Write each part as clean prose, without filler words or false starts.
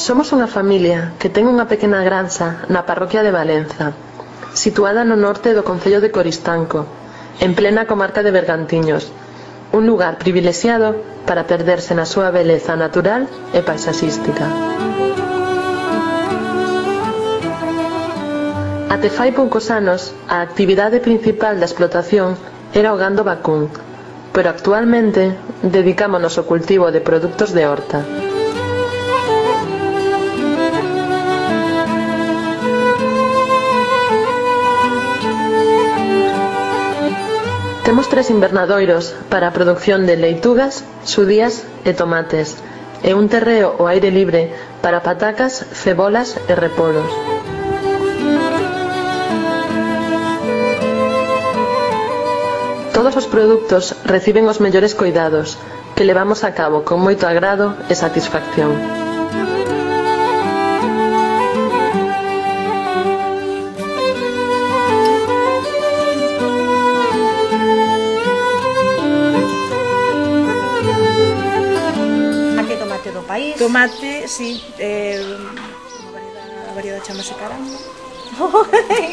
Somos unha familia que ten unha pequena granxa na parroquia de Valenza, situada no norte do concello de Coristanco, en plena comarca de Bergantiños, un lugar privilexiado para perderse na súa beleza natural e paisaxística. Até fai poucos anos, a actividade principal da explotación era o gando vacún, pero actualmente dedicámonos ao cultivo de produtos de horta. Temos 3 invernadoiros para a produción de leitugas, xudías e tomates, e un terreo ao aire libre para patacas, cebolas e repolos. Todos os produtos reciben os mellores coidados, que levamos a cabo con moito agrado e satisfacción. Tomate, sí, a variedade chamase Caramba.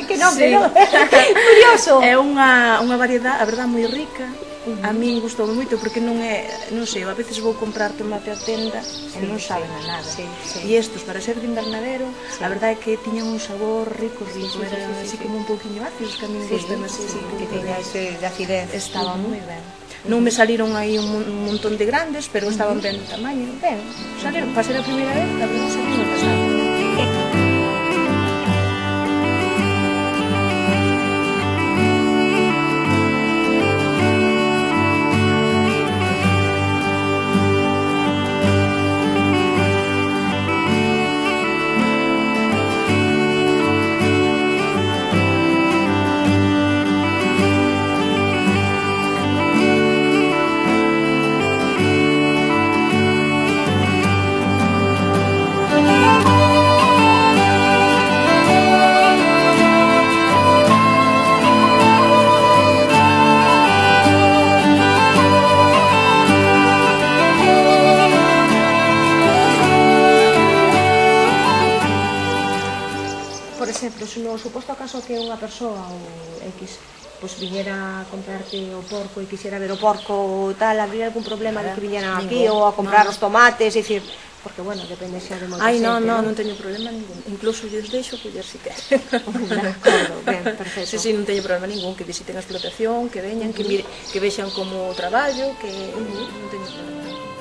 Que nombre, sí. Non? Curioso. É unha variedade, a verdade, moi rica. A min gustou moito porque non é, non sei, a veces vou comprar tomate á tenda e non saben a nada. E estos, para ser de invernadero, a verdade é que tiñan un sabor rico, era así como un pouquinho ácidos, que a min gustan así. Que teña ese de acidez. Estaban moi ben. Non me saliron aí un montón de grandes, pero estaban ben de tamaño. Ben, saliron, para ser a primeira vez, a verdade saliron bastante. Por exemplo, se no suposto caso que unha persoa ou X pois viñera a comprarte o porco e quixera ver o porco tal, habría algún problema de que viñeran aquí ou a comprar os tomates, é dicir, porque bueno, depende xa de moita xente. Non teño problema ningún, incluso lles deixo coller si queren. De acordo, ben, perfecto. Sí, non teño problema ningún, que visiten a explotación, que veñan, que vexan como traballo, que non teño problema ningún.